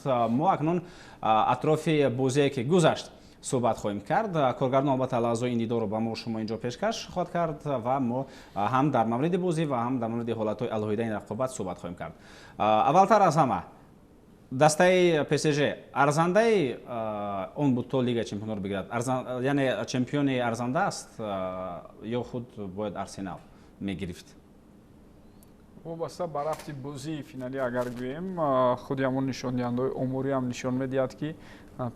ما اکنون اطراف بازی که گذشت صحبت خواهیم کرد. کارگردان البته لحظه‌های این دیدار رو به ما شما اینجا پیشکش خواهد کرد و ما هم در مورد بازی و هم در مورد حالت‌های الهیده این رقابت صحبت خواهیم کرد. اولتر از همه دسته PSG ارزنده اون بود تا لیگ چمپیون‌ها رو بگیرد، یعنی چمپیون ارزنده است یا خود باید آرسنال میگرفت؟ وابسته به رفت بازی فینالی اگر گوییم خودی همون نشاندهنده اموری هم نشان میدهد که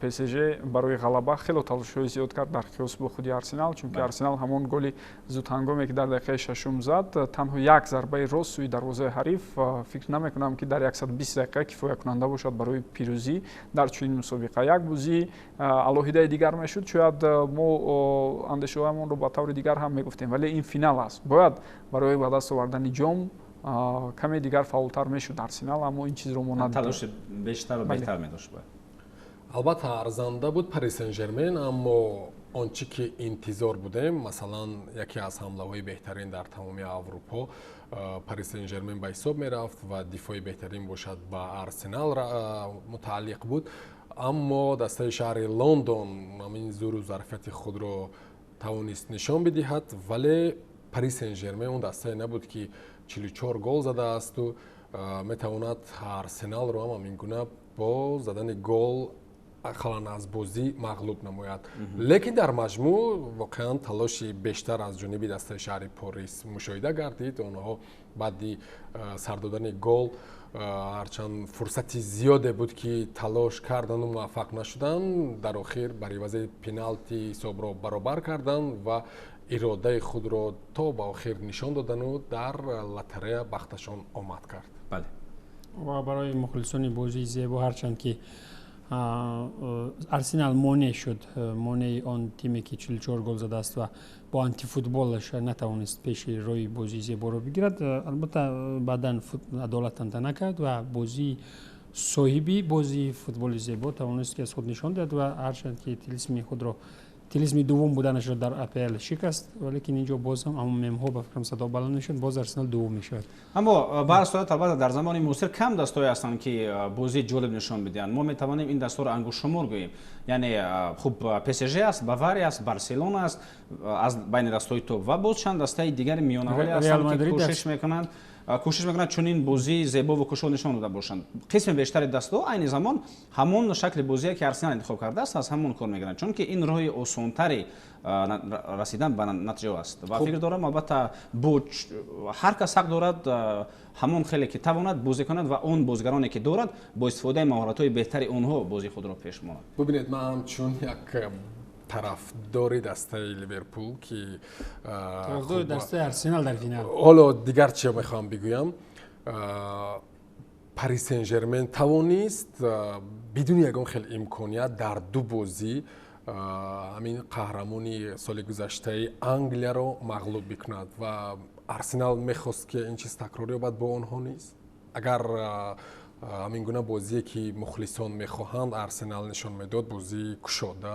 PSG برای غلبه خیلی تلاش‌های زیاد کرد در قیاس با خودی آرسنال، چون که آرسنال همون گلی زود هنگامی که در دقیقه ششم زد تنها یک ضربه راست سوی دروازه حریف، فکر نمی‌کنم که در 120 دقیقه کفایت کننده باشد برای پیروزی در چنین مسابقه. یک بازی الهیده دیگر میشد، شاید ما اندیشه‌هامون رو با طور دیگر هم میگفتیم، ولی این فینال است، باید برای به دست آوردن جام کمی دیگر فعالتر میشد آرسنال، اما این چیز رو ما ندیدیم. تلاش بیشتر و بهتر می‌داشت. البته ارزنده بود پاریس سن ژرمن، اما آنچه که انتظار بودیم، مثلا یکی از حمله‌های بهترین در تمام اروپا پاریس سن ژرمن به حساب میرفت و دفاعی بهترین باشد به آرسنال متعلق بود، اما دسته شهر لندن همین زور و ظرفیت خود را توانست نشان بدهد، ولی پاریس سن ژرمن اون دسته نبود که 44 گل زده است و میتواند آرسنال رو هم همین گونه با زدن گل اقلا از بازی مغلوب نماید. لیکن در مجموع واقعا تلاشی بیشتر از جانب دسته شهر پاریس مشاهده گردید. آنها بعد سر دادن گل هرچند فرصتی زیاده بود که تلاش کردن و موفق نشدن، در آخر بر عوض پنالتی حساب را برابر کردن و اراده خود را تا به آخر نشان دادن و در لاتاری بختشان آمد کرد. بله. و برای مخلصان بازی زیبا، هرچند که آرسنال مانع شد، مانع آن تیمی که 44 گل زده است و با آنتی فوتبالش نتوانست پیش روی بازی زیبا رو بگیرد. البته بعداً عدالت نکرد و بازی صاحبی بازی فوتبال زیبا توانست که از خود نشان داد و هرچند که طلسم خود را طلسم دوم بودنش را در اپل شکست، ولیکن اینجا باز هم مم ها به فکرم صدا بلند میشد، باز ارسنال دوم میشد. اما بعض صورت البته در زمان موثر کم دستایی هستند که بازی جالب نشان بدهند. ما میتوانیم این دستا رو انگشت شمار گوییم، یعنی خوب PSG است، باواریا است، بارسلونا است از بین دستای توپ و باز چند دسته دیگر میانه‌ای هستند که کوشش میکنند چنین بازی زیبا و کشا نشان داده باشند. قسم بیشتر دستا عین زمان همون شکل بازی که آرسنال انتخاب کرده است از همون کار میکنند، چون که این راه آسان‌تری رسیدن به نتیجه است و فکر دارم البته هر کس حق دارد همون خیلی که تواند بازی کند و اون بازیگرانی که دارد با استفاده مهارت‌های بهتری اونها بازی خود را پیش برد. ببینید، من چون یک طرفدار دسته لیورپول که طرفدار دسته آرسنال در فینال، حالا دیگر چه میخوام بگویم، پاریس سن ژرمن توانست بدون یگان خیلی امکانیت در دو بازی همین قهرمانی سال گذشته انگلیا رو مغلوب بکند و آرسنال میخواست که این چیز تکراری یابد با آنها نیست. اگر همین گونه بازی که مخلصان میخواهند آرسنال نشان میداد بازی کشاده،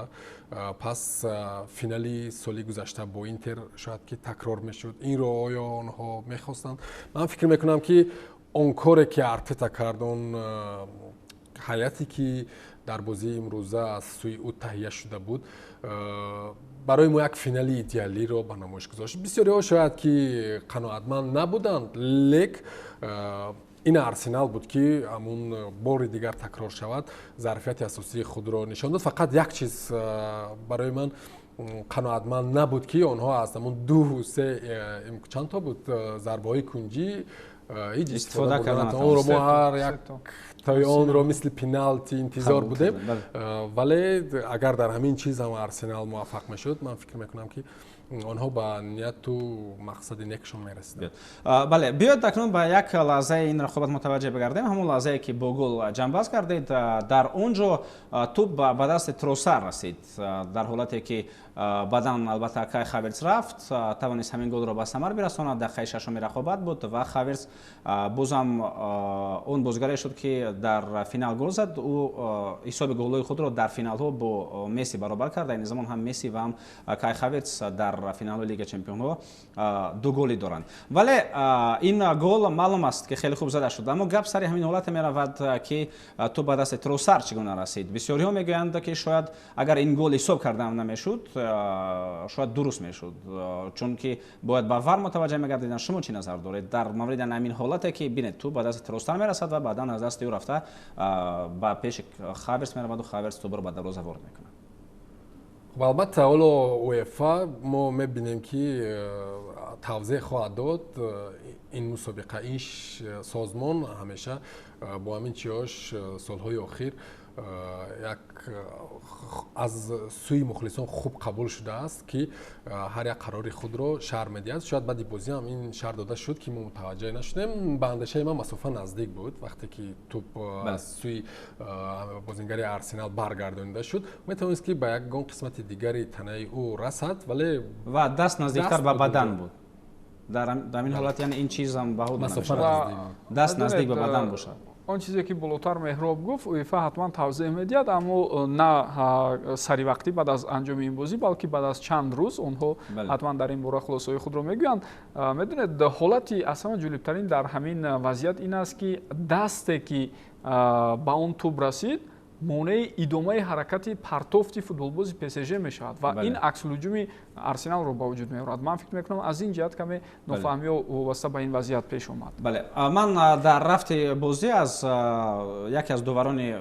پس فینالی سالی گذشته با اینتر شاید که تکرار میشد. این رو آیا آنها میخواستند؟ من فکر میکنم که اون کاری که ارتتا کرد، اون حیاتی که در بازی امروزه از سوی او تهیه شده بود، برای ما یک فینالی ایدئالی رو به نمایش گذاشت. بسیاری ها شاید که قناعتمند نبودند، لیک این آرسنال بود که همون بار دیگر تکرار شود ظرفیت اساسی خود را نشان داد. فقط یک چیز برای من قناعتمند نبود که آنها از همون دو سه چند تا بود ضربه های کنجی هیچ استفاده کردن. اون رو ما هر یک تای آن رو مثل پنالتی انتظار بودیم، ولی اگر در همین چیز هم آرسنال موفق میشد، من فکر میکنم که آنها با نیت و مقصد نیکشون میرسیدند. بله، بیاید اکنون به یک لحظه این رقابت متوجه بگردیم، همون لحظه که با گل جنباز کردید. در اونجا توپ به دست تروسار رسید، در حالتی که بعداً البته کای هاورتز رفت، توانست همین گل را به ثمر برساند. دقیقه ششم رقابت بود و هاورتز بازم اون بازیگری شد که در فینال گل زد. او حساب گل‌های خود را در فینال ها با مسی برابر کرد. این زمان هم مسی و هم کای هاورتز در дар финалҳои Лигаи Чемпионҳо 2 голи доранд. Вале ин гол маълум аст ки хеле хуб зада шуд, аммо гап сари ҳамин ҳолате меравад ки ту ба дасти Тросар чӣ гуна расид. Бисёриҳо мегӯянд ки шояд агар ин гол ҳисоб карда намешуд, шояд дуруст мешуд, чунки бояд ба ВАР мутаваҷҷеҳ мегардиданд. Шумо чӣ назар доред дар мавриди ҳамин ҳолате ки бинед ту ба дасти Тросар мерасад ва баъдан аз дасти ӯ рафта ба пеши Хаверц меравад ва Хаверц тубро ба дарвоза ворид мекунад? албатта ҳоло УЕФА мо мебинем ки тавзеҳ хоҳад дод. ин мусобиқа ин созмон ҳамеша бо ҳамин чиёш солҳои охир як аз сӯи мухлисон хуб қабул шудааст ки ҳар як қарори худро шаҳр медиҳад. шояд баъди бозӣ ҳам ин шаҳр дода шуд ки мо мутаваҷҷеҳ нашудем. ба андешаи ман масофа наздик буд вақте ки туп аз сӯи бозингари Арсенал баргардонида шуд. метавонист ки ба ягон қисмати дигари танаи ӯ расад, вале ва даст наздиктар ба бадан буд. дар ҳамин ҳолат яъне ин чизам баҳуд намешавад, даст наздик ба бадан бошад. он чизе ки болотар Меҳроб гуфт, УЕФА ҳатман тавзеҳ медиҳад, аммо на саривақтӣ баъд аз анҷоми ин бозӣ, балки баъд аз чанд рӯз онҳо ҳатман дар ин бора хулосаҳои худро мегӯянд. Медонед, ҳолати аз ҳама ҷолибтарин дар ҳамин вазъият ин аст ки дасте ки ба он туп расид монеи идомаи ҳаракати партофти футболбози ПСЖ мешавад ва ин аксулҳуҷуми Арсеналро ба вуҷуд меорад. Ман фикр мекунам аз ин ҷиҳат каме нофаҳмиҳо вобаста ба ин вазъият пеш омад. Бале, ман дар рафти бозӣ аз яке аз доварони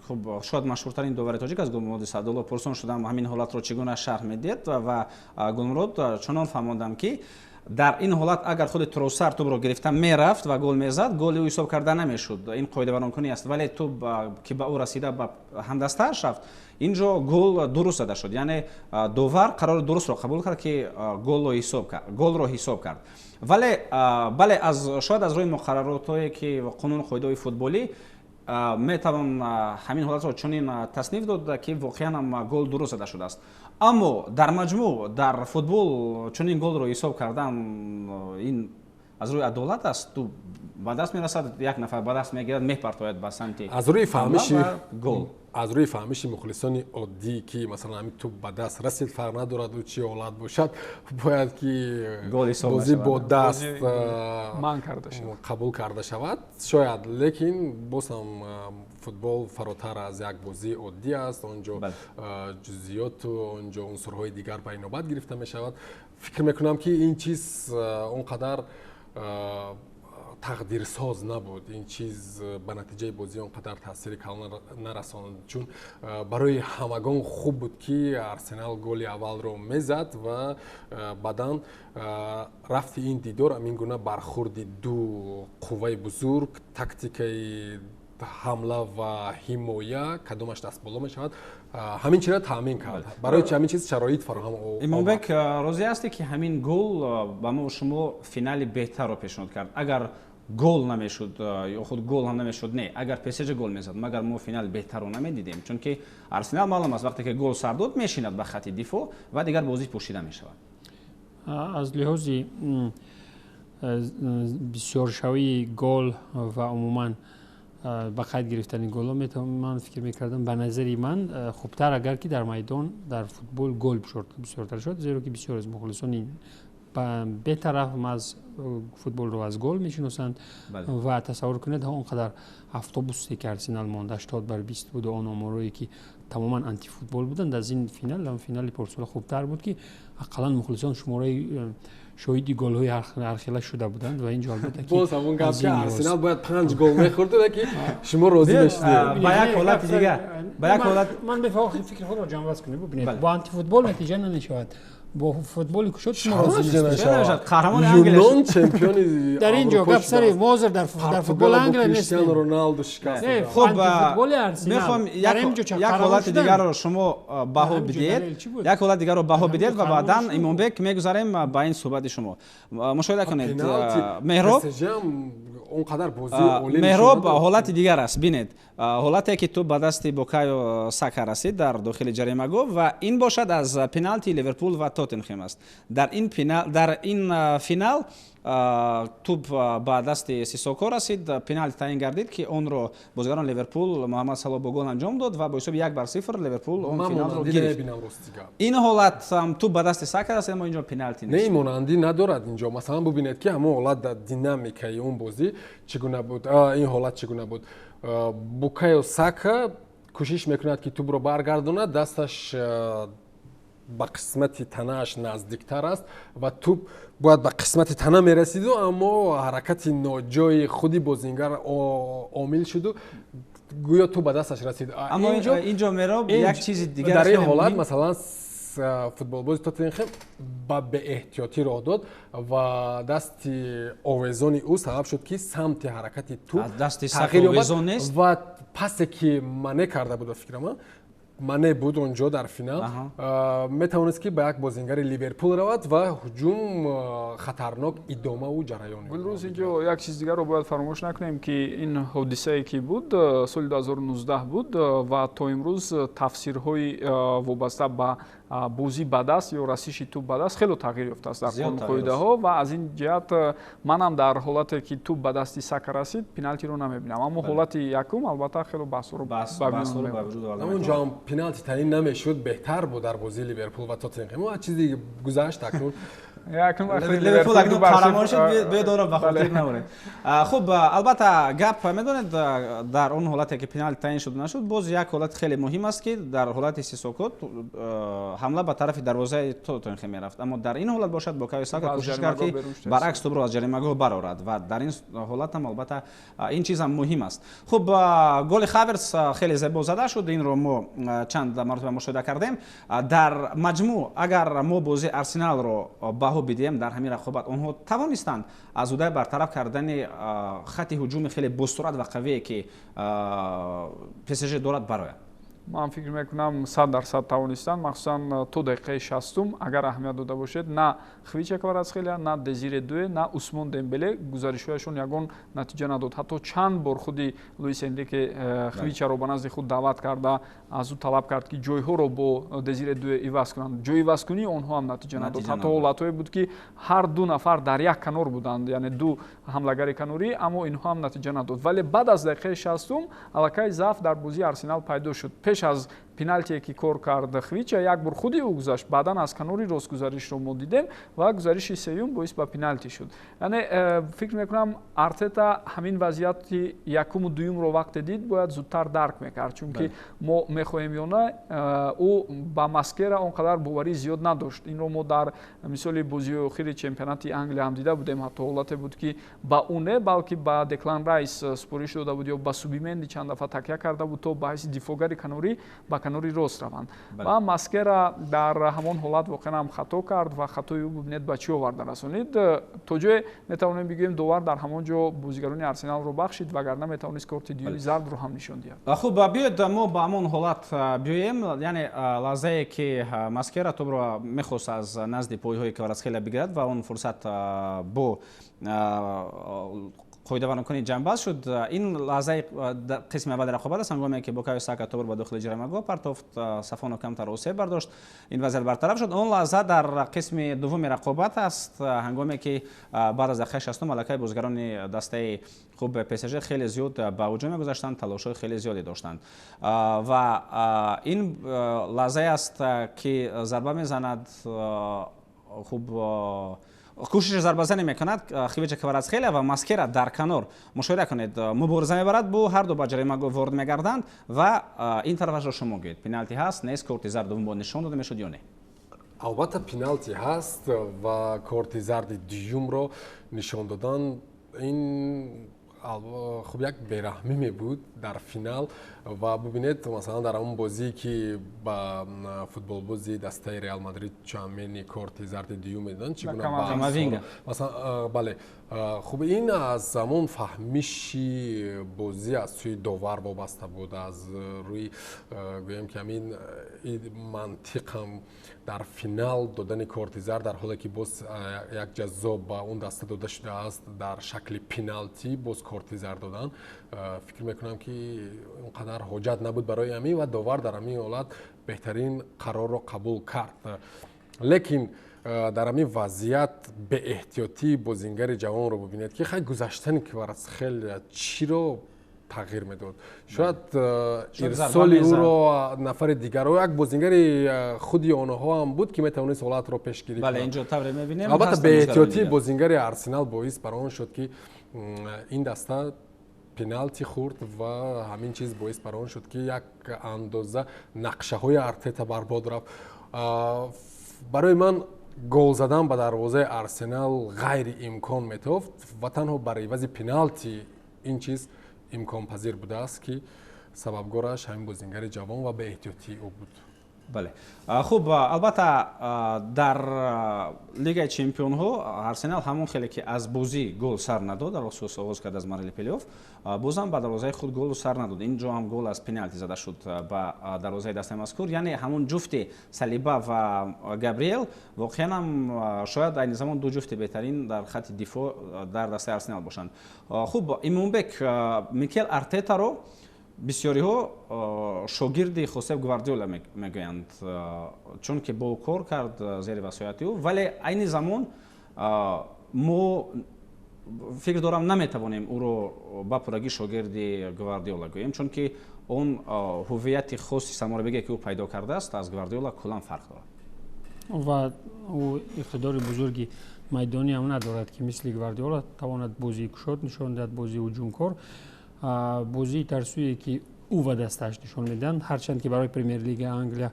хуб шояд машҳуртарин довари тоҷик аз Гулмурод Садулло пурсон шудам ҳамин ҳолатро чӣ гуна шарҳ медиҳед ва Гулмурод чунон фаҳмондам ки дар ин ҳолат агар худи Тросар тубро гирифта мерафт ва гол мезад, голи ӯ ҳисоб карда намешуд. Ин қоидабаронкунӣ аст. Вале туб ки ба ӯ расида ба ҳамдастааш рафт, инҷо гол дуруст зада шуд. Яъне довар қарори дурустро қабул кард ки голро ҳисоб кард. Вале бале шояд аз рӯи муқарраротое ки қонуни қоидаҳои футболӣ метавон ҳамин ҳолатро чунин тасниф дод ки воқеан ҳам гол дуруст зада шудааст. Аммо дар маҷмӯъ дар футбол чунин голро ҳисоб кардан ин аз рӯи адолат аст. Ту ба даст мерасад, як нафар ба даст мегирад, мепартояд ба самти аз рӯи фаҳмиши гол. аз рӯи фаҳмиши мухлисони оддӣ ки масалан ҳамин туп ба даст расид, фарқ надорад ӯ чӣ ҳолат бошад, бояд ки бозӣ бо даст қабул карда шавад. шояд, лекин боз ҳам футбол фаротар аз як бозии оддӣ аст. онҷо ҷузъиёту онҷо унсурҳои дигар ба инобат гирифта мешавад. фикр мекунам ки ин чиз он қадар тақдирсоз набуд. ин чиз ба натиҷаи бозӣ он қадар таъсири кал нарасонд, чун барои ҳамагон хуб буд ки Арсенал голи аввалро мезад ва баъдан рафти ин дидор амин гуна бархурди ду қувваи бузург, тактикаи ҳамла ва ҳимоя кадомаш дастболо мешавад, ҳамин чиро таъмин кард. барои ҳамин чиз шароит фароҳам омад. Имомбек, розӣ ҳастӣ ки ҳамин гол ба мо шумо финали беҳтарро пешниҳод кард? Агар гол намешуд ё худ гол ҳам намешуд, не, агар ПСЖ гол мезад, магар мо финали беҳтарро намедидем, чунки Арсенал маълум аст вақте ки гол сар дод мешинад ба хати дифоъ ва дигар бозӣ пӯшида мешавад. аз лиҳози бисёршавии гол ва умуман ба қайд гирифтани голҳо ман фикр мекардам, ба назари ман хубтар агар ки дар майдон дар футбол гол бисёртар шуд, зеро ки бисёр аз мухлисони бетараф аз футболро аз гол мешиносанд ва тасаввур кунед он қадар автобусе ки Арсенал монд 80/20 буд, он оморое ки тамоман антифутбол буданд, аз ин финали порсола хубтар буд ки ақаллан мухлисон шумораи шоҳиди голҳои ҳархела шуда буданд ва инҷо албатта ки боз ҳамон гап ки Арсенал бояд 5 гол мехӯрд ки шумо розӣ мешудед. ба як ҳолати дигар, ба як ҳолат ман бефаҳмам фикри худро ҷамъоварӣ кунед. бубинед, бо антифутбол натиҷа намешавад. бо футболи кушод шумо розӣ нешавад. Қаҳрамони Англия Юнон чемпиони дар инҷо гап сари мозир дар футбол Англия нест. Криштиану Роналду шикаст. хуб, мехоҳам як ҳолати дигарро шумо баҳо бидиҳед. Як ҳолати дигарро баҳо бидиҳед ва баъдан Имомбек мегузарем ба ин суҳбати шумо. Мушоҳида кунед, Меҳроб он қадар бозии олӣ Меҳроб ҳолати дигар аст. Бинед, ҳолате ки ту ба дасти Букайо Сака расид дар дохили ҷаримагоҳ ва ин бошад аз пеналти Ливерпул ва Тоттенхем аст. Дар ин финал توپ به دست سیسوکو رسید، پنالتی تعیین گردید که اون رو بازیکن لیورپول محمد صلاح با گل انجام داد و با حساب 1-0 لیورپول اون فینال رو گرفت. این حالت توپ به دست ساکا رسید اما اینجا پنالتی نیست. نه مانندی ندارد اینجا. مثلا ببینید که همون حالت در دینامیکای اون بازی چگونه بود، این حالت چگونه بود. بوکایو ساکا کوشش میکند که توپ رو برگرداند، دستش به قسمت تنه‌اش نزدیکتر است و توپ باید به قسمت تنه میرسید اما حرکت ناجای خودی بازیگر عامل شد و گویا توپ به دستش رسید. اما اینجا میرا یک چیز دیگه در این حالت مثلا فوتبال بازی تاتنهام به احتیاطی راه داد و دست اوزونی او سبب شد که سمت حرکت توپ دست ساکا اوزون نیست و پسی که منه کرده بود فکر من منه بود اونجا در فینال میتونست که به یک بازیگر لیورپول رود و هجوم خطرناک ادامه و جریان. گلروز اینجا یک چیز دیگر رو باید فراموش نکنیم که این حادثه‌ای که بود سال 2019 بود و تا امروز تفسیرهای وابسته به بازی به دست یا رسش توپ به دست خیلی تغییر یافته است در قاعده ها و از این جهت من هم در حالتی که توپ به دست ساکا رسید پنالتی رو نمیبینم اما حالت یکم البته خیلی بحث رو به وجود آورد. اونجا هم پنالتی تعیین نمیشد، بهتر بود در بازی لیورپول و تاتنهام. اما چیز دیگه گذشت اکنون لیورپول اکنون قهرمان شد به دور به خاطر نمونه. خب البته گپ میدونید در اون حالتی که پنالتی تعیین شد نشد باز یک حالت خیلی مهم است که در حالت سیسوکو حمله به طرف دروازه تاتنهام میرفت اما در این حالت باشد بوکایو ساکا کوشش کرد که برعکس توپ را از جریمه گل برآورد و در این حالت هم البته این چیز هم مهم است. خب گل خاورتس خیلی زیبا زده شد، این رو ما چند مرتبه مشاهده کردیم. در مجموع اگر ما بازی آرسنال رو بها بدیم در همین رقابت اونها توانستند از اودای برطرف کردن خط هجوم خیلی بسرعت و قوی که PSG دارد برآید. من فکر میکنم 100% توانستن مخصوصا تو دقیقه 60 اگر اهمیت داده باشد نه خویچ کواراtsخелیا نه دزیر دو نه عثمان دمبله گزارش‌هایشون یگان نتیجه نداد. حتی چند بار خودی لوئیس انریکه خویچ رو به نزد خود دعوت کرده از او طلب کرد که جای‌ها رو با دزیر دو عوض کنند. جای عوض کنی اونها هم نتیجه نداد. حتی حالتایی بود که هر دو نفر در یک کنار بودند، یعنی دو حمله‌گر کناری، اما اینها هم نتیجه نداد. ولی بعد از دقیقه 60 الکای ضعف در بازی آرسنال پیدا شد. پیش از پنالتی که کار کرد خویچ یک بار خودی او گذاشت، بعداً از کناری راست گزارش رو ما دیدیم و گزارش سوم باعث به پنالتی شد. یعنی فکر میکنم ارتتا همین وضعیت یکم و دوم رو وقت دید باید زودتر درک میکرد، چون که ما میخواهیم یا نه او با ماسکرا اونقدر باوری زیاد نداشت. این رو ما در مثال بازی اخیر چمپیونات انگلیس هم دیده بودیم. حتی حالت بود که با اونه بلکه با دکلان رایس سپارش داده بود یا با سوبیمندی چند دفعه تکیه کرده بود تا بحث دفاعگر کناری با کناری راست روند و ماسکرا در همون حالت واقعا هم خطا کرد و خطای او ببینید به چی آورد رسونید. تو جای میتونیم بگیم داور در همون جا بازیگران آرسنال رو بخشید وگرنه میتونست کارت دیوی زرد رو هم نشون داد. خب بیاید ما با همون حالت بیایم، یعنی لحظه‌ای که ماسکرا تو رو میخواست از نزد پایهای کواراtsخелیا بگیرد و اون فرصت با قایدوان کنی جنباز شد. این لحظه قسم اول رقابت است، هنگامی که بوکایو ساکا توپ به داخل جریمه گاه پرتافت، صفانو کمتر اوسه برداشت، این وضعیت برطرف شد. اون لحظه در قسم دوم رقابت است، هنگامی که بعد از دقیقه 60 ملکه بازیگران دسته خوب PSG خیلی زیاد به هجوم گذاشتند، تلاش‌های خیلی زیادی داشتند و این لحظه است که ضربه میزند. خوب کوشش ضربه زنی میکند خویچ کواراtsخелیا و ماسکرا در کنار. مشاهده کنید مبارزه میبرد با هر دو به جریمه گاه وارد میگردند و این طرفش رو شما گوید پنالتی هست نیست، کارت زرد دوم با نشان داده میشد یا نه؟ البته پنالتی هست و کارت زرد دوم رو نشان دادن. این خب یک بیرحمی می بود در فینال و ببینید مثلا در اون بازی که با فوتبال بازی دسته ریال مادرید چامینی کارت زرد دیو میدن چگونه مثلا بله. خب این از زمان فهمیشی بازی از سوی داور وابسته بود، از روی گویم که همین منطق هم در فینال دادن کارت زرد در حالی که باز یک جزا با اون دسته داده شده است در شکل پنالتی باز کارت زرد دادن. فکر میکنم که اونقدر حاجت نبود برای همین و داور در همین حالت بهترین قرار را قبول کرد. لیکن дар ҳамин вазъият беэҳтиётии бозингари ҷавонро бубинед ки хай гузаштани Кварацхелия чиро тағйир медод. Шояд ирсоли ӯро нафари дигарро як бозингари худи онҳо ҳам буд ки метавонист ҳолатро пешгирӣ кунад. бале инҷо тавре мебинем. албатта беэҳтиётии бозингари Арсенал боис бар он шуд ки ин даста пеналти хурд ва ҳамин чиз боис бар он шуд ки як андоза нақшаҳои Артета барбод рафт. барои ман гол задан ба дарвозаи Арсенал ғайри имкон метофт ва танҳо бар ивази пеналти ин чиз имконпазир будааст ки сабабгораш ҳамин бозингари ҷавон ва беэҳтиётии ӯ буд. бале хуб, албатта дар лигаи чемпионҳо Арсенал ҳамон хеле ки аз бозӣ гол сар надод, дар хусус оғоз кард аз марҳилаи плей-офф, бозам ба дарвозаи худ голу сар надод. Инҷо ҳам гол аз пеналти зада шуд ба дарвозаи дастаи мазкур, яъне ҳамон ҷуфти Салиба ва Габриэл воқеан ҳам шояд айни замон ду ҷуфти беҳтарин дар хатти дифоъ дар дастаи Арсенал бошанд. Хуб, Имомбек Микел Артетаро бисёриҳо шогирди Хосеп Гвардиола мегӯянд, чунки бо кор кард зери васояти ӯ, вале айни замон мо фикр дорам наметавонем ӯро ба пуррагӣ шогирди Гвардиола гӯем, чунки он ҳуввияти хоси саморабиге ки ӯ пайдо кардааст аз Гвардиола куллан фарқ дорад ва ӯ иқтидори бузурги майдонӣ ҳам надорад ки мисли Гвардиола тавонад бозии кушод нишон диҳад, бозии ҳуҷумкор, бозии тарсуе ки ӯ ва дастааш нишон медиҳанд, ҳарчанд ки барои премер-лигаи Англия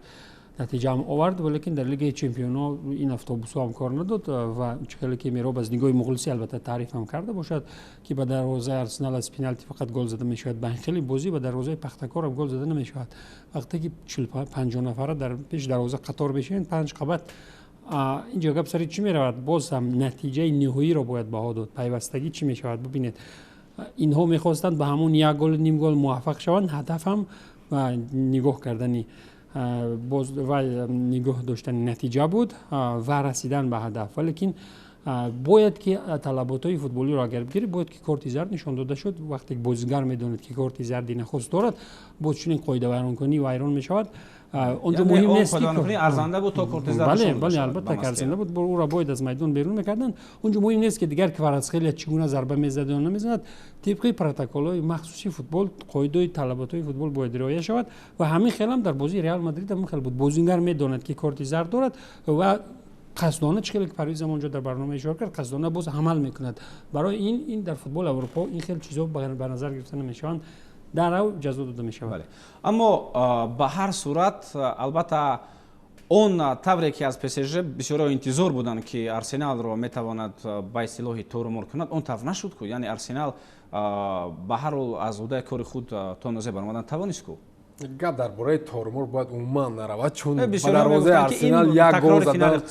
натиҷаам овард, валекин дар лигаи чемпионҳо ин автобусҳо ҳам кор надод ва хеле ки мероб аз нигоҳи мухлисӣ албатта таъриф ҳам карда бошад ки ба дарвозаи Арсенал аз пеналти фақат гол зада мешавад, ба ин хеле бозӣ ба дарвозаи Пахтакор ҳам гол зада намешавад. Вақте ки 40-50 нафара дар пеш дарвоза қатор бешаванд, 5 қабат, инҷо гап сари чӣ меравад? Боз ҳам натиҷаи ниҳоиро бояд баҳо дод. Пайвастагӣ чӣ мешавад? Бубинед, инҳо мехостанд ба ҳамон як гол ним гол муваффақ шаванд, ҳадаф ҳам нигоҳ кардани ва нигоҳ доштани натиҷа буд ва расидан ба ҳадаф. Валекин бояд ки талаботҳои футболиро агар бигирӣ, бояд ки корти зард нишон дода шуд. Вақте ки бозигар медонад ки корти зарди нахост дорад, боз чунин қоидавайронкунӣ вайрон мешавад. онҷо муҳим нест ки арзанда буд то корти зард нишон. бале, албатта ки арзанда буд, ӯро бояд аз майдон берун мекарданд. онҷо муҳим нест ки дигар Кварацхелия чӣ гуна зарба мезад ё намезанад. тибқи протоколҳои махсуси футбол, қоидаҳои талаботҳои футбол бояд риоя шавад ва ҳамин хел ҳам дар бозии Реал Мадрид ҳамин хел буд. Бозингар медонад ки корти зард дорад ва қасдона, чӣ хеле ки Парвиз замонҷо дар барнома ишора кард, қасдона боз амал мекунад. Барои ин дар футболи Аврупо ин хел чизҳо ба назар гирифта намешаванд, дарав ҷазо дода мешавад. аммо ба ҳар сурат албатта он тавре ки аз ПСЖ бисёриҳо интизор буданд ки Арсеналро метавонад ба истилоҳи торумор кунад, он тавр нашуд ку, яъне Арсенал ба ҳар ҳол аз ӯдаи кори худ то ноза баромадан тавонист ку. гап дар бораи торумор бояд умуман наравад, чун ба дарвозаи Арсенал як гол задан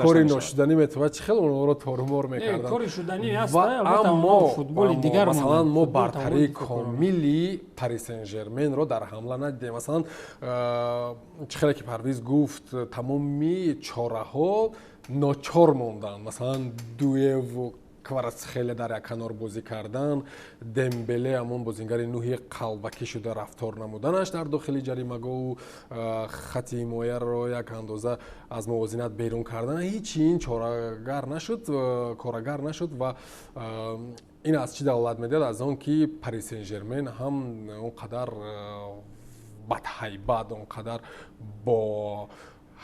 кори ношуданӣ метавонад чӣ хел онҳоро торумор мекарданд. кори шуданӣ аст, албатта футболи дигар масалан мо бартарии комили Пари Сен-Жерменро дар ҳамла надидем. Масалан чӣ хеле ки Парвиз гуфт, тамоми чораҳо ночор монданд. Масалан Дуеву Кварацхелия дар як канор бозӣ кардан, Дембеле ҳамон бозингари нӯҳи қалбакӣ шуда рафтор намуданаш дар дохили ҷаримагоҳу хатти ҳимояро як андоза аз мувозинат берун кардан, ҳеҷ ин чорагар нашуд ва ин аз чӣ далолат медиҳад? Аз он ки Пари Сен-Жермен ҳам он қадар бадҳайбат, он қадар бо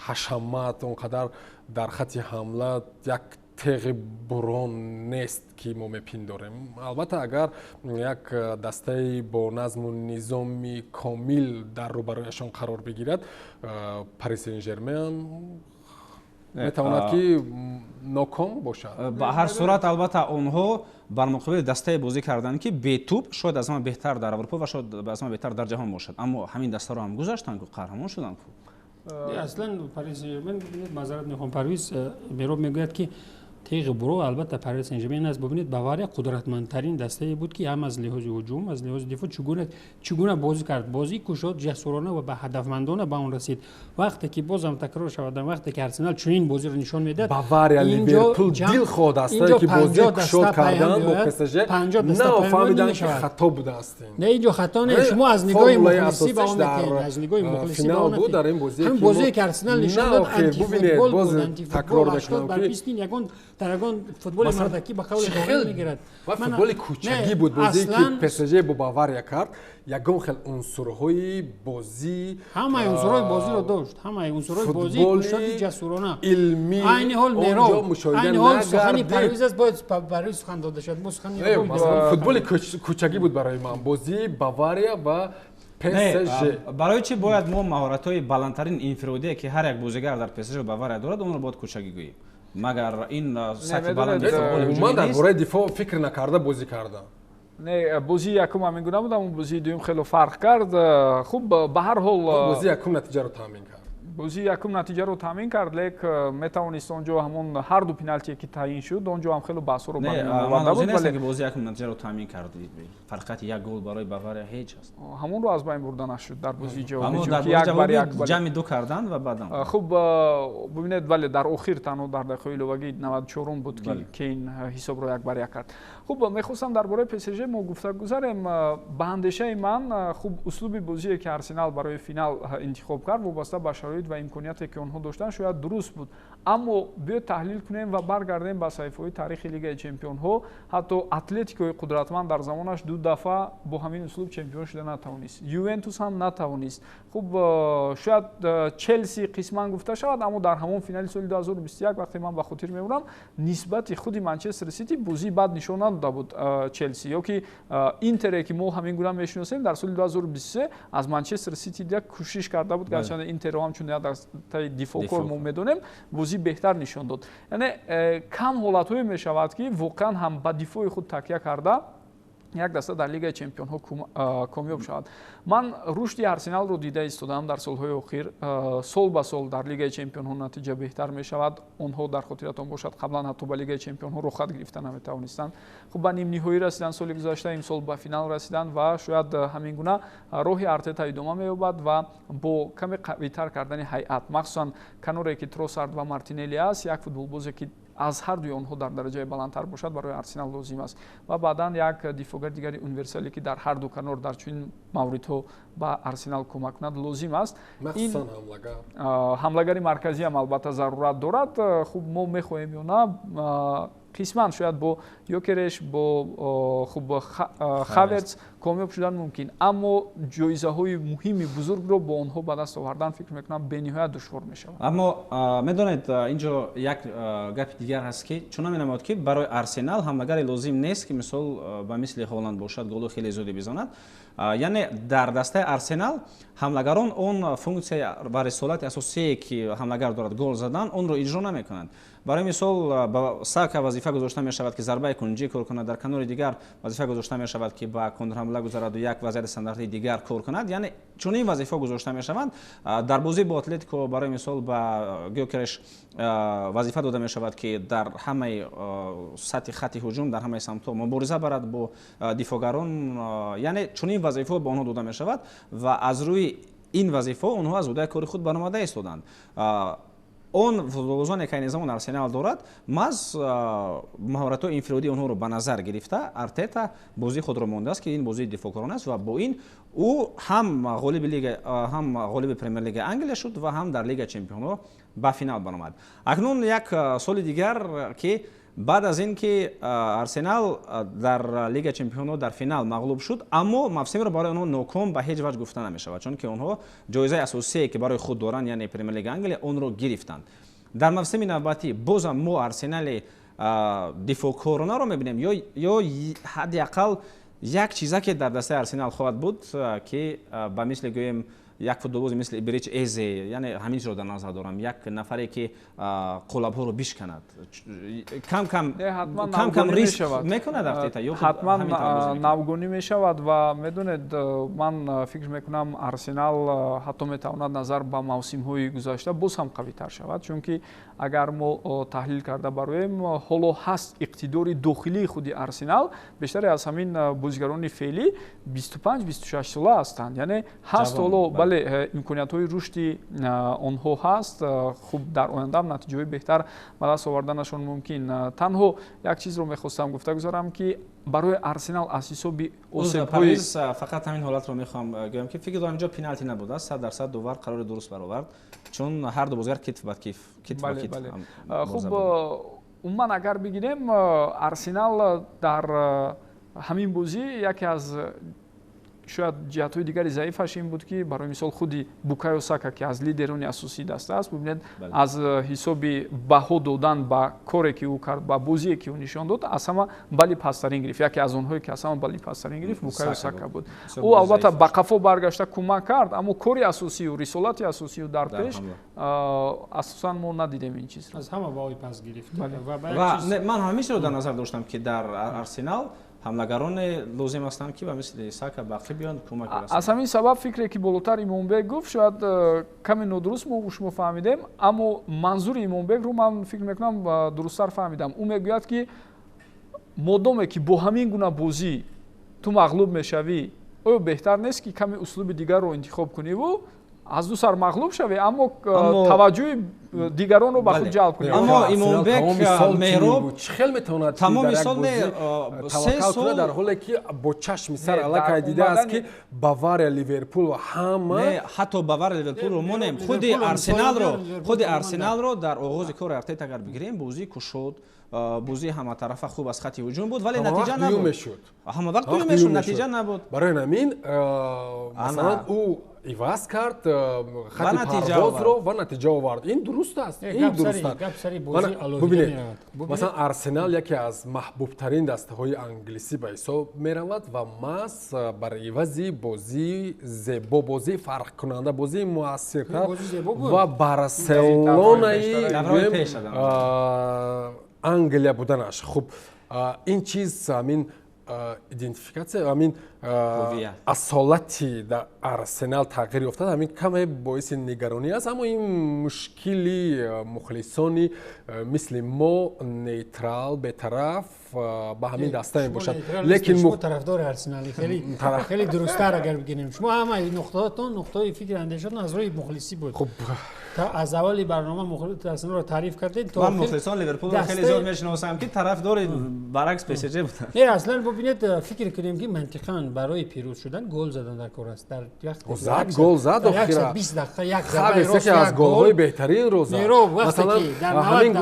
ҳашамат, он қадар дар хатти ҳамла як теғи бурон нест ки мо мепиндорем. Албатта агар як дастаи бо назму низоми комил дар рӯбарояшон қарор бигирад, Пари Сен-Жермен метавонад ки ноком бошад. ба ҳар сурат албатта онҳо бар муқобили дастае бозӣ карданд ки бетӯб шояд аз ҳама беҳтар дар Аврупо ва шояд аз ҳама беҳтар дар ҷаҳон бошад, аммо ҳамин дастаро ҳам гузаштанд ку қаҳрамон шуданд ку. аслан Пари Сен-Жермен, мазарат мехоҳам, Парвиз мероб мегӯяд ки تیغ برو البته پاریس سن ژرمن است. ببینید باواریا قدرتمندترین دسته بود که هم از لحاظ هجوم از لحاظ دفاع چگونه بازی کرد، بازی کوشید جسورانه و به هدفمندانه به اون رسید. وقتی که بازم تکرار شود وقتی که آرسنال چنین بازی رو نشان میداد، باواریا لیورپول دل خود است که بازی کوشید کردن با پس ژ نه فهمیدن که خطا بوده است. نه اینجا خطا نه، شما از نگاه مخلصی به اون از نگاه مخلصی به اون در این بازی که آرسنال نشان داد انتی فوتبال بود، انتی فوتبال اشتباه بر پیستین یگان درگان فوتبال مردکی به قول داور میگیرد و فوتبال کوچکی بود بازی که پس ژ با باواریا کرد. یگان خیلی عنصرهای بازی همه عنصرهای بازی رو داشت، همه عنصرهای بازی کوشش جسورانه علمی عین حال نرو عین حال سخنی پرویز است باید برای سخن داده شد. فوتبال کوچکی بود برای من بازی باواریا و برای چی باید ما مهارت‌های بلندترین انفرادی که هر یک بازیگر در پس ژ و باواریا دارد اون رو باید کوچکی گوییم؟ مگر این سطح بلند فوتبال هجومی من درباره دفاع فکر نکرده بازی کردم. نه بازی یکم همین گونه بود، اما بازی دوم خیلی فرق کرد. خوب به هر حال بازی یکم نتیجه رو تامین کرد. بازی یکم نتیجه رو تامین کرد، لیکن میتوانست اونجا همون هر دو پنالتی که تعیین شد اونجا هم خیلی بحث رو برآورده بود، ولی بازی یکم نتیجه رو تامین کرد. فرقت یک گل برای باواریا هیچ است. همون رو از بین برده نشد در بازی جوابی که یک بر یک جمع دو کردن و بعدم خوب ببینید ولی در اخیر تنها در دقیقه ایلوگی 94 بود که این حساب رو یک بر یک کرد. خوب میخواستم درباره پس ژ ما گفته گذاریم. به اندیشه من خوب اسلوب بازی که آرسنال برای فینال انتخاب کرد وابسته به شرایط و امکاناتی که آنها داشتن شاید درست بود، اما بیا تحلیل کنیم و برگردیم به صحیفه تاریخ لیگ چمپیون ها. حتی اتلتیکو قدرتمند در زمانش دو دفعه با همین اسلوب چمپیون شده نتوانست، یوونتوس هم نتوانست. خوب شاید چلسی قسما گفته شود، اما در همون فینال سال 2021 وقتی من به خاطر میبرم نسبت خود منچستر سیتی بازی بد نشون نداده بود چلسی، یا که اینتر که ما همین گونه میشناسیم در سال 2023 از منچستر سیتی دیگه کوشش کرده بود، گرچه اینتر هم چون در دفاع کار ما میدونیم بازی بهتر نشون داد. یعنی کم حالت‌های میشود که واقعا هم با دفاع خود تکیه کرده یک دسته در لیگ چمپیون ها کامیاب شود. من رشد آرسنال رو دیده ایستادم در سالهای اخیر، سال به سال در لیگ چمپیون ها نتیجه بهتر می شود. آنها در خاطرتان باشد قبلا حتی به لیگ چمپیون ها رخصت گرفتن نمیتوانستند. خب به نیم نهایی رسیدن سال گذشته، امسال به فینال رسیدن و شاید همین گونه راه ارتتا ادامه می‌یابد و با کمی قوی‌تر کردن هیئت، مخصوصا کناری که تروسارد و مارتینلی است، یک فوتبالبازی که از هر دوی آنها در درجه بلندتر باشد برای آرسنال لازم است و بعداً یک دفاعگر دیگری اونیورسالی که در هر دو کنار در چنین موردها به آرسنال کمک کند لازم است. این حمله‌گری مرکزی هم البته ضرورت دارد. خوب ما می‌خواهیم یا نه قسماً شاید با یوکرش با خوب خاورتز کامیاب شدن ممکن، اما جایزه های مهمی بزرگ رو با آنها به دست آوردن فکر میکنم به نهایت دشوار میشه. اما میدونید اینجا یک گپ دیگر هست که چون می‌نمود که برای آرسنال حمله‌گری لازم نیست که مثال به مثل هالند باشد گل خیلی زودی بزند. یعنی در دسته آرسنال حمله‌گران اون فунکسیا و رسالت اساسی که حمله‌گر دارد گل زدن اون رو اجرا نمی‌کنند. برای مثال با ساکا وظیفه گذاشته می شود که ضربه کنجی کار کند، در کنار دیگر وظیفه گذاشته می شود که با کنتر حمله گذارد و یک وضعیت استانداردی دیگر کار کند. یعنی چون این وظیفه گذاشته می شود در بازی با اتلتیکو برای مثال با گیوکرش وظیفه داده می شود که در همه سطح خط هجوم در همه سمت‌ها مبارزه برد با دفاعگران، یعنی چون این وظیفه به آنها داده می شود و از روی این وظیفه آنها از عهده کار خود برآمده ایستادند. اون فوتبالبازانی که نظام آرسنال دارد ماز مهارت انفرادی اونها رو به نظر گرفته ارتتا بازی خود رو مونده است که این بازی دفاعگرانه است و با این او هم غالب پرمیر لیگ انگلیس شد و هم در لیگ چمپیون‌ها به فینال برآمد. اکنون یک سال دیگر که بعد از اینکه آرسنال در لیگ چمپیون‌ها در فینال مغلوب شد، اما موسم را برای آنها ناکام به هیچ وجه گفته نمی‌شود، چون که آنها جایزه اساسی که برای خود دارند یعنی پرمیر لیگ انگلیس اون رو گرفتند. در موسم نوبتی بازم ما آرسنال دفاعگرانه رو می‌بینیم یا حداقل یک چیزی که در دسته آرسنال خواهد بود که به مثل گویم як футболбози мисли Ибрич Эзе, яъне ҳаминро дар назар дорам, як нафаре ки қолабҳоро бишканад, кам риск мекунад афтита ё ҳатман навгунӣ мешавад ва медонед ман фикр мекунам Арсенал ҳатто метавонад назар ба мавсимҳои гузашта боз ҳам қавитар шавад, чунки агар мо таҳлил карда бароем ҳоло ҳаст иқтидори дохилии худи Арсенал бештаре аз ҳамин бозигарони феълӣ 25-26 сола ҳастанд, яъне ҳаст ҳоло бале имкониятҳои рушди онҳо ҳаст, хуб дар оянда натиҷаҳои беҳтар ба даст оварданашон мумкин. Танҳо як чизро мехостам гуфта гузарам ки барои Арсенал аз ҳисоби осебҳои фақат ҳамин ҳолатро мехоҳам гӯям ки фикр дорам инҷо пеналти набудааст, 100% довар қарори дуруст баровард, чун ҳар ду бозигар китф ба китф. Хуб умуман агар бигирем Арсенал дар ҳамин бозӣ яке аз шояд ҷиҳатҳои дигари заифаш ин буд ки барои мисол худи Букайо Сака ки аз лидерони асосии даста аст, бубинед аз ҳисоби баҳо додан ба коре ки ӯ кард, ба бозие ки ӯ нишон дод, аз ҳама бали пастарин гирифт. Яке аз онҳое ки аз ҳама бали пастарин гирифт Букайо Сака буд. Ӯ албатта ба қафо баргашта кӯмак кард, аммо кори асосию, рисолати асосию дар пеш асосан мо надидем ин чизро. аз ҳама баҳои паст гирифт. Ман ҳамешро дар назар доштам ки дар Арсенал ҳамлагароне лозим ҳастанд ки ба мисли Сака бақӣ биёнд кӯмак расонанд. Аз ҳамин сабаб фикре ки болотар Имонбек гуфт шояд каме нодуруст мо шумо фаҳмидем, аммо манзури Имонбекро ман фикр мекунам дурусттар фаҳмидам. Ӯ мегӯяд ки модоме ки бо ҳамин гуна бозӣ ту мағлуб мешавӣ, оё беҳтар нест ки каме услуби дигарро интихоб куниву аз ду сар мағлуб шавӣ, аммо таваҷҷӯҳи дигаронро ба худ ҷалб кунӣ. Аммо Имонбек меҳроб хел метавонад тамоми сол таваккал кунад дар ҳоле ки бо чашми сар аллакай дидааст ки Бавария, Ливерпул ва ҳама ҳатто Бавария, Ливерпулро монем, худи Арсеналро дар оғози кори Артета агар бигирем бозии кушод, бозии ҳаматарафа хуб аз хати ҳуҷум буд, вале натиҷа набуд. Ҳама вақт дуюм мешуд, натиҷа набуд. Барои ҳамин масалан ӯ иваз кард хати парвозро ва натиҷа овард. Ин дуруст аст. Ин дуруст аст. Бубинед, масалан Арсенал яке аз маҳбубтарин дастаҳои англисӣ ба ҳисоб меравад ва мас бар ивази бозии зебо, бозии фарқкунанда, бозии муассиртар ва Барселонаи Англия буданаш. Хуб, ин чиз амин идентификация, амин асолати дар Арсенал тағйир ёфтад, ҳамин каме боиси нигаронӣ аст, аммо ин мушкили мухлисони мисли мо нейтрал бетараф ба ҳамин даста мебошад. Лекин мо тарафдори Арсенали хеле дурусттар агар бигирем. Шумо ҳамаи нуқтаҳотон нуқтаи фикри андешатон аз рӯи мухлисӣ буд. аз аввали барнома Арсеналро таъриф кардед. Ман мухлисон Ливерпулро хеле зиёд мешиносам ки тарафдори баръакс ПСЖ буданд. Не, аслан бубинед фикр кунем ки мантиқан барои пирӯз шудан гол задан дар кор аст. Дар вақти гол зад охира 20 дақиқа як зарбаи рост, аз голҳои беҳтаринро зад. Масалан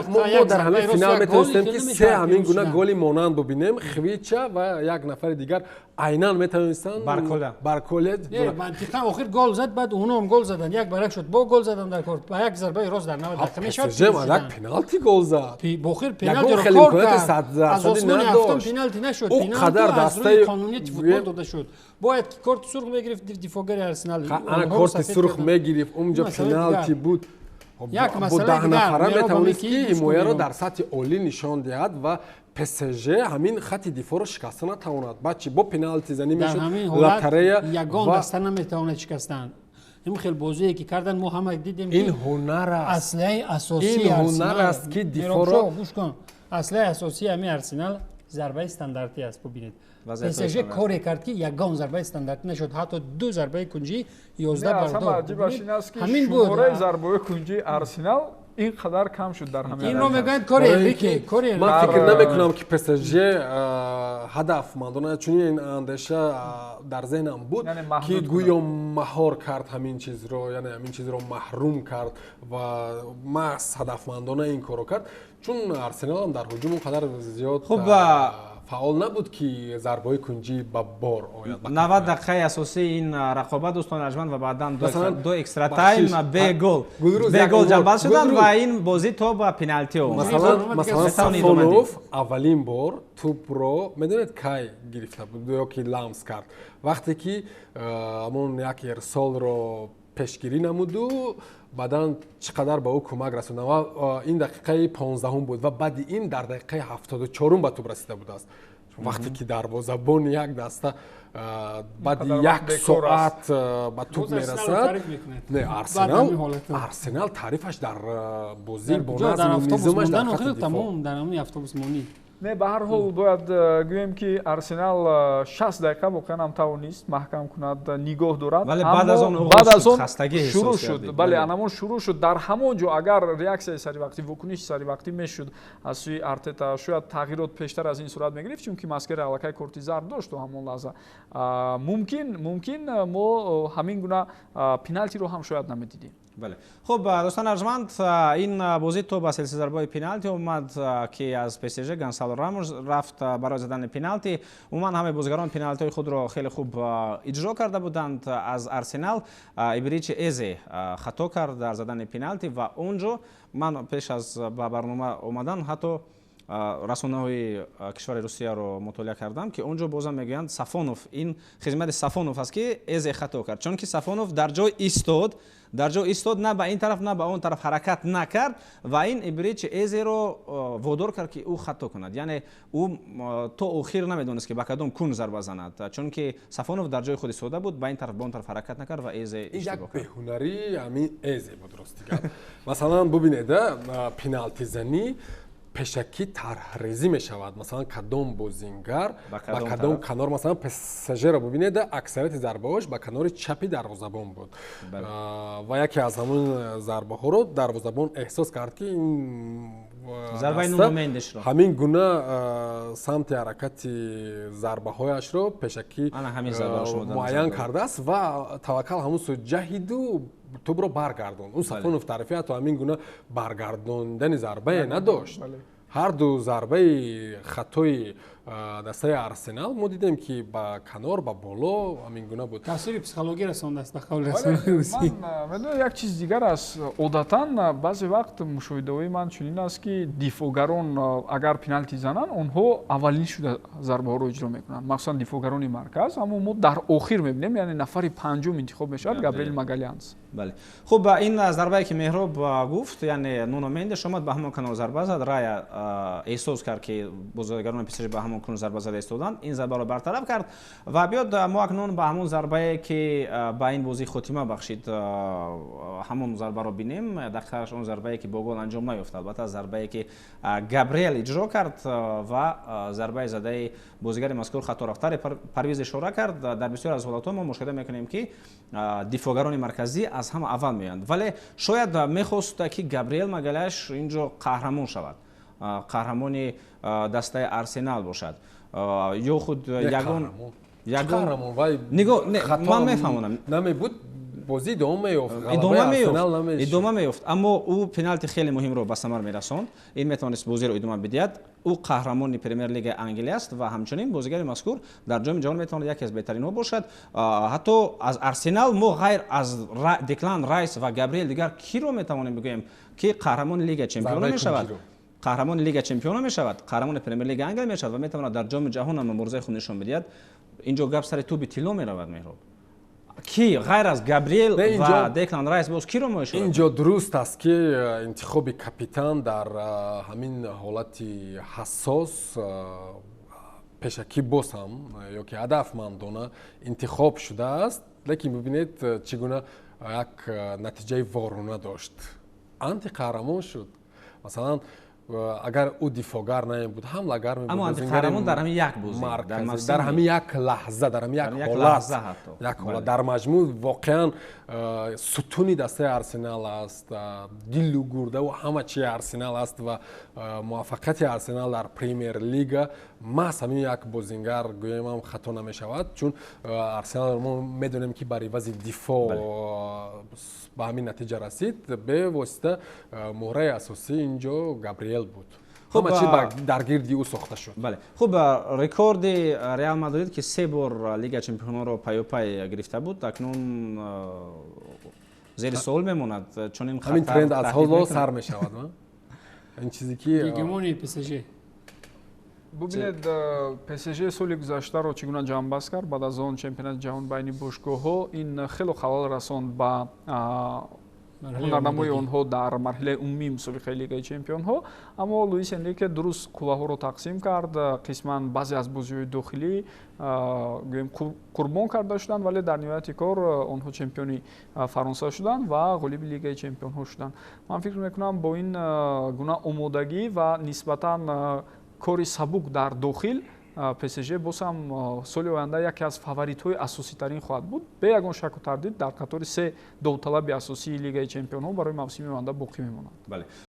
мо дар ҳамин финал метавонистем ки се ҳамин гуна голи монанд бубинем, Хвича ва як нафари дигар айнан метавонистанд Барколя. Мантиқан охир гол зад, баъд онҳом гол задан, як барак шуд, бо гол задан дар кор. Ба як зарбаи рост дар 90 дақиқа мешавад. ҷемалак пеналти гол зад. Бохир пеналти кор кард. Аз осмони ҳафтум пеналти нашуд. Пеналти аз рӯи қонунияти футбол дода шуд. Бояд ки корти сурх мегирифт дифогари Арсенал. Ана корти сурх мегирифт, унҷо пеналти буд. як бо масъалаи дигар нафара метавонист ки ҳимояро дар сатҳи олӣ нишон диҳад ва ПСЖ ҳамин хати дифоъро шикаста натавонад. Баъд чи бо пеналти занӣ мешуд. Лотарея ягон даста наметавонад шикастан. ин хел бозие ки кардан мо ҳама дидем ки ин ҳунар аст. аслиҳаи асосии ин ҳунар аст ки дифоъро гӯш кун. аслиҳаи асосии ҳамин Арсенал зарбаи стандартӣ аст. бубинед ПСЖ коре кард ки ягон зарбаи стандартӣ нашуд, ҳатто ду зарбаи кунҷӣ 11 бардошт. ҳамин буд шумораи зарбаи кунҷии Арсенал ин қадар кам шуд дар ҳамин. Инро мегӯянд кори Энрике. Ман фикр намекунам ки ПСЖ ҳадафмандона, чунин ин андеша дар зеҳнам буд ки гӯё маҳор кард ҳамин чизро, яъне ҳамин чизро маҳрум кард ва маҳз ҳадафмандона ин корро кард, чун Арсенал ҳам дар ҳуҷум он қадар зиёд фаъол набуд ки зарбаҳои кунҷӣ ба бор ояд. 90 дақиқаи асосии ин рақобат дӯстони арҷманд ва баъдан ду экстра тайм бе гол ҷалбат шуданд ва ин бозӣ то ба пеналтӣ омад. Масалан Сафонов аввалин бор тӯпро медонед кай гирифта буд ёки ламс кард, вақте ки ҳамон як ирсолро пешгирӣ намуду баъдан чӣ қадар ба ӯ кӯмак расонда ва ин дақиқаи 15 буд ва баъди ин дар дақиқаи 74 ба тӯб расида будааст. вақте ки дарвозабон як даста баъди як соат ба тӯб мерасад. Не, Арсенал таърифаш дар бозӣ бо назму низомаш дар хатти дифоъ. Не, ба ҳар ҳол бояд гӯем ки Арсенал 60 дақиқа воқеан ҳам тавонист маҳкам кунад, нигоҳ дорад. Вале баъд аз он шурӯъ шуд. Бале, анамон шурӯъ шуд. Дар ҳамон ҷо агар реаксияи саривақтӣ, вокуниши саривақтӣ мешуд аз сӯи Артета, шояд тағйирот пештар аз ин сурат мегирифт, чунки Маскера аллакай корти зард дошт то ҳамон лаҳза. Мумкин мо ҳамин гуна пеналтиро ҳам шояд намедидем. бале. Хуб, дӯстон арҷманд, ин бозӣ то ба силсила зарбаҳои пеналти омад ки аз ПСЖ Гонсало Рамос рафт барои задани пеналти. Умуман ҳамаи бозигарон пеналтиҳои худро хеле хуб иҷро карда буданд. Аз Арсенал Ибричи Эзе хато кард дар задани пеналти ва онҷо ман пеш аз ба барнома омадан ҳатто расонаҳои кишвари Русияро мутолиа кардам ки онҷо бозам мегӯянд Сафонов, ин хизмати Сафонов аст ки Эзе хато кард, чунки Сафонов дар ҷой истод, на ба ин тараф на ба он тараф ҳаракат накард ва ин Ибричи Эзеро водор кард ки ӯ хато кунад. Яъне ӯ то охир намедонист ки ба кадом кун зарба занад, чунки Сафонов дар ҷои худ истода буд, ба ин тараф ба он тараф ҳаракат накард ва Эзе иштибоҳ кард. Як беҳунари ҳамин Эзе буд рости гап. Масалан бубинеда пеналтизанӣ пешакӣ тарҳрезӣ мешавад. Масалан кадом бозингар ба кадом канор, масалан ПСЖ-ро бубинеда аксарияти зарбаҳош ба канори чапи дарвозабон буд. Ва яке аз ҳамон зарбаҳоро дарвозабон эҳсос кард ки зарбаи Нуно Мендешро ҳамин гуна самти ҳаракати зарбаҳояшро пешакӣ муайян кардааст ва таваккал ҳамун сӯ ҷаҳиду тӯбро баргардон. Ун Сафонов таърифи ҳатто ҳамин гуна баргардондани зарбае надошт. ҳар ду зарбаи хатои дастаи Арсенал мо дидем ки ба канор ба боло ҳамин гуна буд. таъсири психологӣ расондааст ба қавли расонаи. Медонед як чиз дигар аст. Одатан баъзе вақт мушоҳидаҳои ман чунин аст ки дифоъгарон агар пеналти зананд, онҳо аввалин шуда зарбаҳоро иҷро мекунанд. Махсусан дифоъгарони марказ, аммо мо дар охир мебинем, яъне нафари панҷум интихоб мешавад Габриэл Магалянс. бале. Хуб, ин зарбае ки Меҳроб гуфт, яъне Нуно Мендеш омад ба ҳамон канор зарба зад, Рая эҳсос кард ки бозигарони ПСЖ ба ҳамон кун зарба зада истоданд, ин зарбаро бартараф кард ва биёд мо акнун ба ҳамон зарбае ки ба ин бозӣ хотима бахшид ҳамон зарбаро бинем. дақиқаш он зарбае ки бо гол анҷом наёфт, албатта зарбае ки Габриэл иҷро кард ва зарбаи задаи бозигари мазкур хаторафтаре Парвиз ишора кард. дар бисёр аз ҳолатҳо мо мушоҳида мекунем ки дифоъгарони марказӣ аз ҳама аввал меоянд, вале шояд мехост ки Габриэл Магалаш инҷо қаҳрамон шавад, қаҳрамони дастаи Арсенал бошад ё худ ягон ман мефаҳмонам намебуд бозӣ идома меёфт, аммо ӯ пеналти хеле муҳимро ба самар мерасонд. ин метавонист бозиро идома бидиҳад. ӯ қаҳрамони премер лигаи Англия аст ва ҳамчунин бозигари мазкур дар ҷоми ҷаҳон метавонад яке аз беҳтаринҳо бошад. ҳатто аз Арсенал мо ғайр аз Деклан Райс ва Габриэл дигар киро метавонем бигӯем ки қаҳрамони лигаи чемпионо мешавад, қаҳрамони лигаи чемпионо мешавад, қаҳрамони премер лигаи Англия мешавад ва метавонад дар ҷоми ҷаҳон ҳам муборизаи худ нишон бидиҳад. инҷо гап сари тӯби тилло меравад. Меҳроб ки ғайр аз Габриэл ва Деклан Райс боз киро мешавад? инҷо дуруст аст ки интихоби капитан дар ҳамин ҳолати ҳассос пешакӣ боз ҳам ё ки ҳадафмандона интихоб шудааст, лекин бибинед чӣ гуна як натиҷаи ворона дошт. Антиқаҳрамон шуд. Масалан агар ӯ дифоъгар намебуд, ҳамлагар мебуд, аммо антиқаҳрамон дар ҳамин як бозӣ, дар ҳамин як лаҳза, дар ҳамин як ҳолат, дар маҷмӯъ воқеан сутуни дастаи Арсенал аст, дилу гурдаву ҳама чии Арсенал аст ва муваффақияти Арсенал дар премер лига маҳз ҳамин як бозингар гӯем ҳам хато намешавад, чун Арсенал мо медонем ки бар ивази дифоъ ба ҳамин натиҷа расид. бевосита моҳраи асосӣ инҷо Габриэл буд. ҳама чи дар гирди ӯ сохта шуд. бале. Хуб, рекорди Реал Мадрид ки 3 бор Лига Чемпионҳоро пайопай гирифта буд, акнун зери суол мемонад. Чунин ҳамин тренд аз ҳоло сар мешавад. ин чизе ки гегемонияи ПСЖ бубинед ПСЖ соли гузаштаро чӣ гуна ҷамъбаст кард баъд аз он чемпионати ҷаҳон байни бошгоҳҳо ин хело халал расонд ба ҳунарнамои онҳо дар марҳилаи умумии мусобиқаи лигаи чемпионҳо, аммо Луис Энрике дуруст қувваҳоро тақсим кард, қисман баъзе аз бозиҳои дохилӣ гӯем қурбон карда шуданд, вале дар ниҳояти кор онҳо чемпиони Фаронса шуданд ва ғолиби лигаи чемпионҳо шуданд. Ман фикр мекунам бо ин гуна омодагӣ ва нисбатан кори сабук дар дохил ПСЖ боз ҳам соли оянда яке аз фаворитҳои асоситарин хоҳад буд. Бе ягон шаку тардид дар қатори се довталаби асосии лигаи чемпионҳо барои мавсими оянда боқӣ мемонад.